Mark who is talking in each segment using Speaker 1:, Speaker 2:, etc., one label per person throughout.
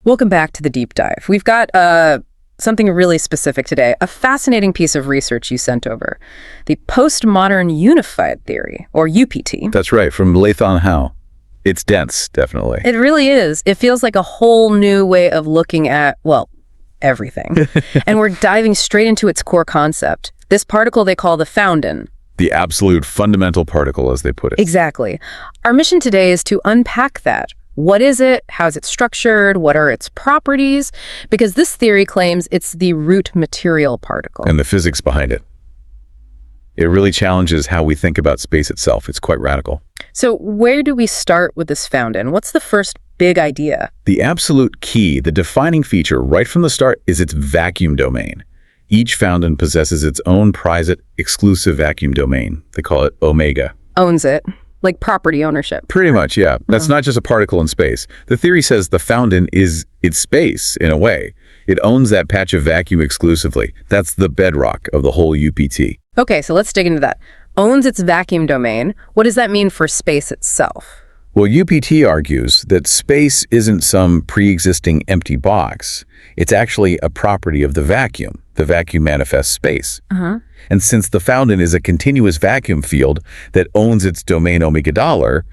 Speaker 1: Welcome back to the deep dive. We've got something really specific today, a fascinating piece of research you sent over, the postmodern unified theory, or UPT.
Speaker 2: That's right, from Latham Howe. It's dense, definitely.
Speaker 1: It really is. It feels like a whole new way of looking at, well, everything. And we're diving straight into its core concept, this particle they call the Foundon.
Speaker 2: The absolute fundamental particle, as they put it.
Speaker 1: Exactly. Our mission today is to unpack that. What is it? How is it structured? What are its properties? Because this theory claims it's the root material particle.
Speaker 2: And the physics behind it. It really challenges how we think about space itself. It's quite radical.
Speaker 1: So where do we start with this Foundon? What's the first big idea?
Speaker 2: The absolute key, the defining feature right from the start is its vacuum domain. Each Foundon possesses its own private, exclusive vacuum domain. They call it omega.
Speaker 1: Owns it. Like property ownership.
Speaker 2: Pretty much, yeah. That's not just a particle in space. The theory says the Foundon is its space, in a way. It owns that patch of vacuum exclusively. That's the bedrock of the whole UPT.
Speaker 1: Okay, so let's dig into that. Owns its vacuum domain. What does that mean for space itself?
Speaker 2: Well, UPT argues that space isn't some pre-existing empty box. It's actually a property of the vacuum. The vacuum manifests space. And since the Foundon is a continuous vacuum field that owns its domain omega dollar,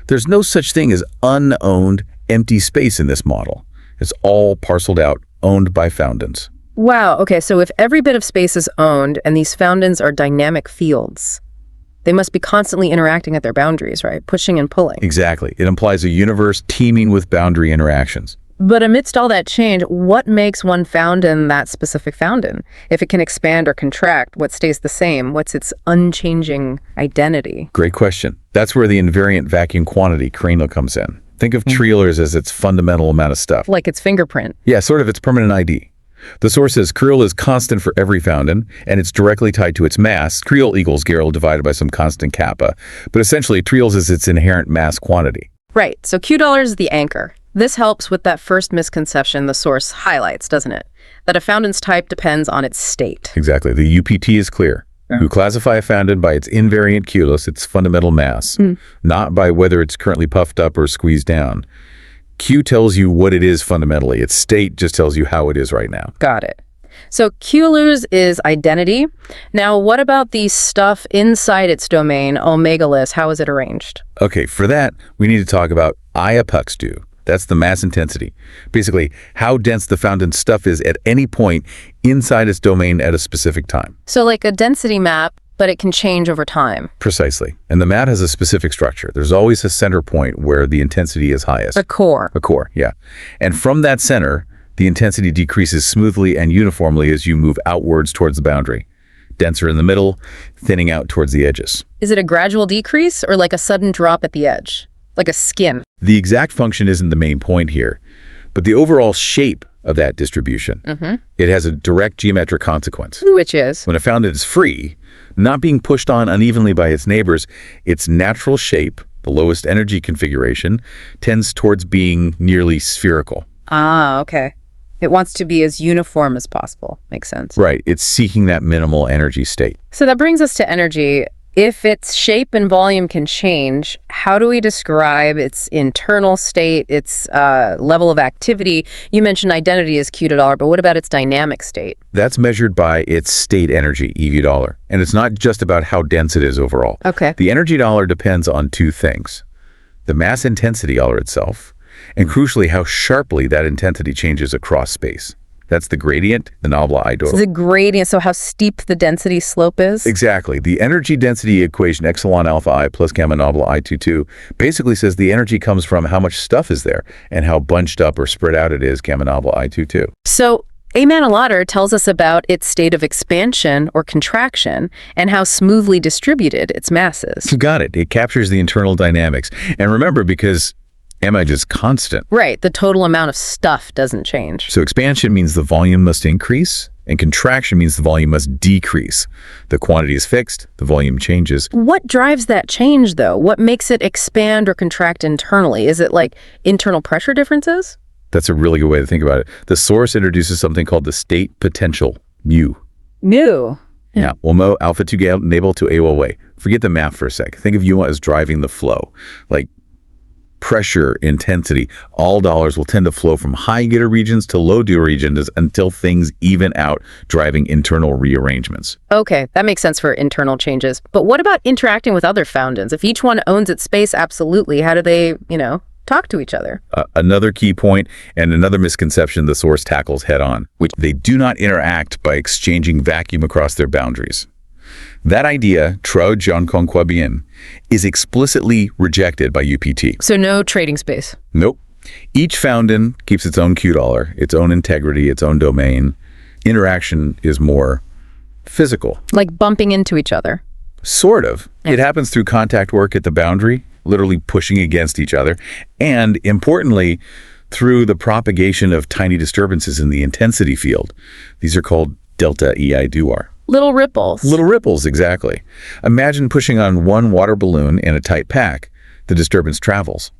Speaker 2: there's no such thing as unowned empty space in this model. It's all parceled out, owned by Foundons.
Speaker 1: Wow, okay, so if every bit of space is owned and these Foundons are dynamic fields, they must be constantly interacting at their boundaries, right? Pushing and pulling.
Speaker 2: Exactly. It implies a universe teeming with boundary interactions.
Speaker 1: But amidst all that change, what makes one Foundon that specific Foundon? If it can expand or contract, what stays the same? What's its unchanging identity?
Speaker 2: Great question. That's where the invariant vacuum quantity cranial comes in. Think of Treeler's as its fundamental amount of stuff.
Speaker 1: Like its fingerprint.
Speaker 2: Yeah, sort of its permanent ID. The source says Creel is constant for every Foundon, and it's directly tied to its mass. Creel equals Garrel divided by some constant kappa. But essentially, Treel's is its inherent mass quantity.
Speaker 1: Right, so Q dollar is the anchor. This helps with that first misconception the source highlights, doesn't it? That a Foundon's type depends on its state.
Speaker 2: Exactly. The UPT is clear. You classify a Foundon by its invariant QLS, its fundamental mass, not by whether it's currently puffed up or squeezed down. Q tells you what it is fundamentally. Its state just tells you how it is right now.
Speaker 1: Got it. So QLUS is identity. Now, what about the stuff inside its domain, omegaless? How is it arranged?
Speaker 2: Okay, for that, we need to talk about Iapuxdu. That's the mass intensity. Basically, how dense the Foundon stuff is at any point inside its domain at a specific time.
Speaker 1: So like a density map, but it can change over time.
Speaker 2: Precisely. And the mat has a specific structure. There's always a center point where the intensity is highest.
Speaker 1: A core.
Speaker 2: A core, yeah. And from that center, the intensity decreases smoothly and uniformly as you move outwards towards the boundary. Denser in the middle, thinning out towards the edges.
Speaker 1: Is it a gradual decrease or like a sudden drop at the edge? Like a skin?
Speaker 2: The exact function isn't the main point here, but the overall shape of that distribution. It has a direct geometric consequence.
Speaker 1: Which is?
Speaker 2: When a Foundon is free, not being pushed on unevenly by its neighbors, its natural shape, the lowest energy configuration, tends towards being nearly spherical.
Speaker 1: Ah, okay. It wants to be as uniform as possible. Makes sense.
Speaker 2: Right. It's seeking that minimal energy state.
Speaker 1: So that brings us to energy. If its shape and volume can change, how do we describe its internal state, its level of activity? You mentioned identity is Q to dollar, but what about its dynamic state?
Speaker 2: That's measured by its state energy, EV dollar. And it's not just about how dense it is overall.
Speaker 1: Okay.
Speaker 2: The energy dollar depends on two things: the mass intensity dollar itself, and crucially, how sharply that intensity changes across space. That's the gradient, the nabla I
Speaker 1: So the gradient, so how steep the density slope is?
Speaker 2: Exactly. The energy density equation, epsilon alpha I plus gamma nabla I22, basically says the energy comes from how much stuff is there and how bunched up or spread out it is, gamma nabla I22.
Speaker 1: So a Manolader tells us about its state of expansion or contraction and how smoothly distributed its mass is.
Speaker 2: You got it. It captures the internal dynamics. And remember, because MH is constant.
Speaker 1: Right. The total amount of stuff doesn't change.
Speaker 2: So expansion means the volume must increase, and contraction means the volume must decrease. The quantity is fixed, the volume changes.
Speaker 1: What drives that change, though? What makes it expand or contract internally? Is it like internal pressure differences?
Speaker 2: That's a really good way to think about it. The source introduces something called the state potential, mu.
Speaker 1: Mu.
Speaker 2: Yeah. Mo alpha 2 enable to AOA. Forget the math for a sec. Think of U as driving the flow. Like pressure, intensity. All dollars will tend to flow from high getter regions to low getter regions until things even out, driving internal rearrangements.
Speaker 1: Okay, that makes sense for internal changes. But what about interacting with other foundons? If each one owns its space absolutely, how do they, talk to each other?
Speaker 2: Another key point and another misconception the source tackles head on, which they do not interact by exchanging vacuum across their boundaries. That idea, trop j'en conçois bien, is explicitly rejected by UPT.
Speaker 1: So no trading space?
Speaker 2: Nope. Each Foundon keeps its own Q dollar, its own integrity, its own domain. Interaction is more physical.
Speaker 1: Like bumping into each other?
Speaker 2: Sort of. It happens through contact work at the boundary, literally pushing against each other, and importantly, through the propagation of tiny disturbances in the intensity field. These are called delta EI-2R.
Speaker 1: Little ripples.
Speaker 2: Little ripples, exactly. Imagine pushing on one water balloon in a tight pack. The disturbance travels.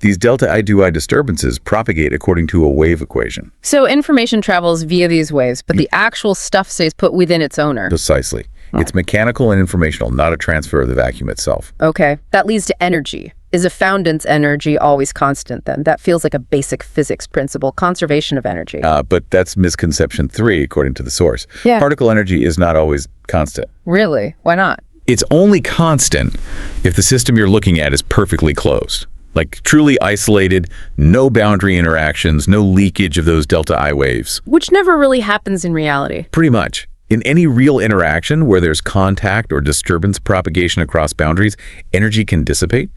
Speaker 2: These delta I2I disturbances propagate according to a wave equation.
Speaker 1: So information travels via these waves, but the actual stuff stays put within its owner.
Speaker 2: Precisely. It's mechanical and informational, not a transfer of the vacuum itself.
Speaker 1: Okay, that leads to energy. Is a foundon's energy always constant then? That feels like a basic physics principle, conservation of energy.
Speaker 2: But that's misconception 3, according to the source.
Speaker 1: Yeah.
Speaker 2: Particle energy is not always constant.
Speaker 1: Really? Why not?
Speaker 2: It's only constant if the system you're looking at is perfectly closed. Like truly isolated, no boundary interactions, no leakage of those delta I waves.
Speaker 1: Which never really happens in reality.
Speaker 2: Pretty much. In any real interaction where there's contact or disturbance propagation across boundaries, energy can dissipate.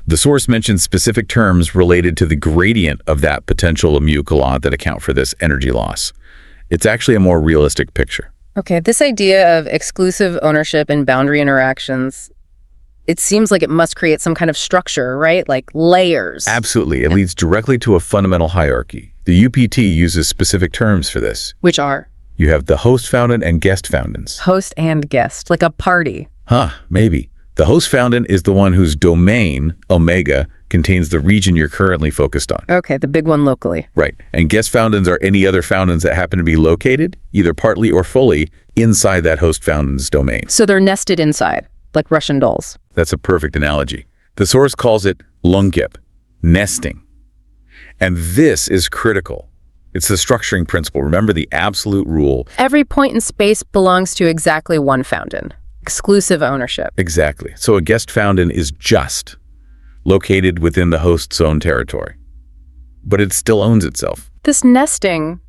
Speaker 2: The source mentions specific terms related to the gradient of that potential amuculot that account for this energy loss. It's actually a more realistic picture.
Speaker 1: Okay, this idea of exclusive ownership and boundary interactions, it seems like it must create some kind of structure, right? Like layers.
Speaker 2: Absolutely. It leads directly to a fundamental hierarchy. The UPT uses specific terms for this.
Speaker 1: Which are?
Speaker 2: You have the host foundon and guest foundons.
Speaker 1: Host and guest, like a party.
Speaker 2: Maybe. The host foundon is the one whose domain, omega, contains the region you're currently focused on.
Speaker 1: Okay, the big one locally.
Speaker 2: Right. And guest foundons are any other foundons that happen to be located, either partly or fully, inside that host foundon's domain.
Speaker 1: So they're nested inside, like Russian dolls.
Speaker 2: That's a perfect analogy. The source calls it lungkip, nesting. And this is critical. It's the structuring principle. Remember the absolute rule.
Speaker 1: Every point in space belongs to exactly one foundon. Exclusive ownership.
Speaker 2: Exactly. So a guest foundon is just located within the host's own territory, but it still owns itself.
Speaker 1: This nesting,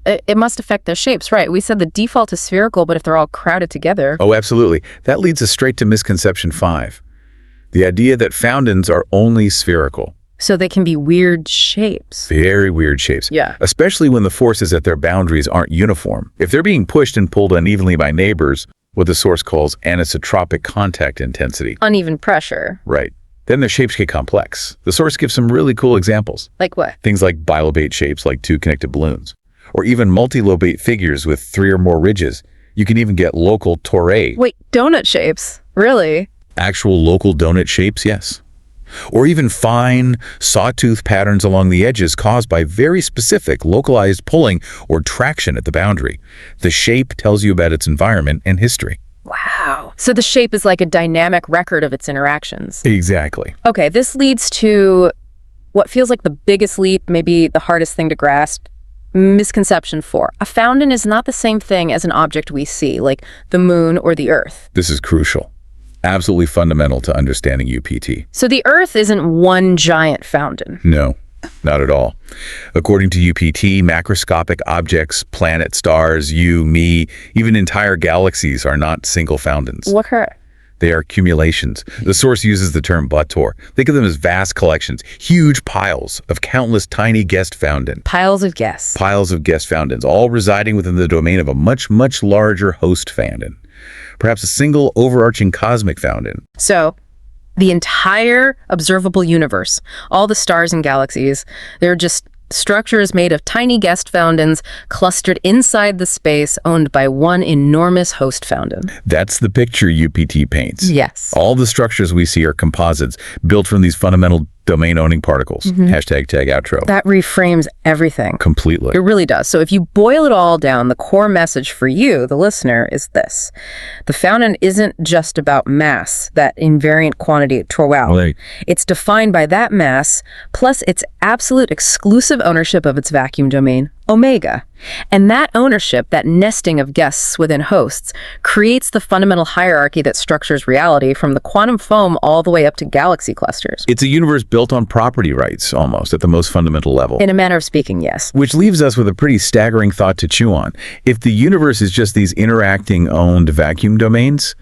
Speaker 1: it must affect their shapes, right? We said the default is spherical, but if they're all crowded together...
Speaker 2: Oh, absolutely. That leads us straight to misconception 5. The idea that foundons are only spherical.
Speaker 1: So they can be weird shapes.
Speaker 2: Very weird shapes.
Speaker 1: Yeah.
Speaker 2: Especially when the forces at their boundaries aren't uniform. If they're being pushed and pulled unevenly by neighbors, what the source calls anisotropic contact intensity.
Speaker 1: Uneven pressure.
Speaker 2: Right. Then their shapes get complex. The source gives some really cool examples.
Speaker 1: Like what?
Speaker 2: Things like bilobate shapes like 2 connected balloons. Or even multilobate figures with 3 or more ridges. You can even get local torre.
Speaker 1: Wait, donut shapes? Really?
Speaker 2: Actual local donut shapes, yes. Or even fine, sawtooth patterns along the edges caused by very specific localized pulling or traction at the boundary. The shape tells you about its environment and history.
Speaker 1: Wow. So the shape is like a dynamic record of its interactions.
Speaker 2: Exactly.
Speaker 1: Okay, this leads to what feels like the biggest leap, maybe the hardest thing to grasp. Misconception 4. A foundon is not the same thing as an object we see, like the moon or the Earth.
Speaker 2: This is crucial. Absolutely fundamental to understanding UPT.
Speaker 1: So the Earth isn't one giant foundon.
Speaker 2: No, not at all. According to UPT, macroscopic objects, planets, stars, you, me, even entire galaxies are not single foundons.
Speaker 1: What are?
Speaker 2: They are accumulations. The source uses the term Bator. Think of them as vast collections, huge piles of countless tiny guest foundon.
Speaker 1: Piles of guests.
Speaker 2: Piles of guest foundons, all residing within the domain of a much, much larger host foundon. Perhaps a single overarching cosmic foundon.
Speaker 1: So, the entire observable universe, all the stars and galaxies, they're just structures made of tiny guest foundons clustered inside the space owned by one enormous host foundon.
Speaker 2: That's the picture UPT paints.
Speaker 1: Yes.
Speaker 2: All the structures we see are composites built from these fundamental Domain-owning particles. Hashtag tag outro.
Speaker 1: That reframes everything.
Speaker 2: Completely.
Speaker 1: It really does. So if you boil it all down, the core message for you, the listener, is this. The Foundon isn't just about mass, that invariant quantity throw out.
Speaker 2: Right.
Speaker 1: It's defined by that mass, plus its absolute exclusive ownership of its vacuum domain, omega. And that ownership, that nesting of guests within hosts, creates the fundamental hierarchy that structures reality from the quantum foam all the way up to galaxy clusters.
Speaker 2: It's a universe built on property rights, almost, at the most fundamental level.
Speaker 1: In a manner of speaking, yes.
Speaker 2: Which leaves us with a pretty staggering thought to chew on. If the universe is just these interacting owned vacuum domains,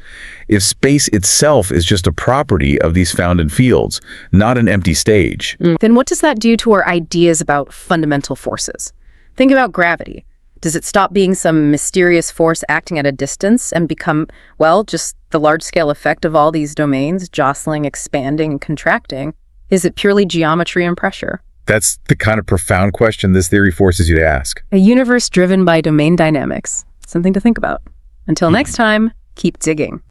Speaker 2: if space itself is just a property of these Foundon fields, not an empty stage.
Speaker 1: Then what does that do to our ideas about fundamental forces? Think about gravity. Does it stop being some mysterious force acting at a distance and become, well, just the large-scale effect of all these domains, jostling, expanding, and contracting? Is it purely geometry and pressure?
Speaker 2: That's the kind of profound question this theory forces you to ask.
Speaker 1: A universe driven by domain dynamics. Something to think about. Until next time, keep digging.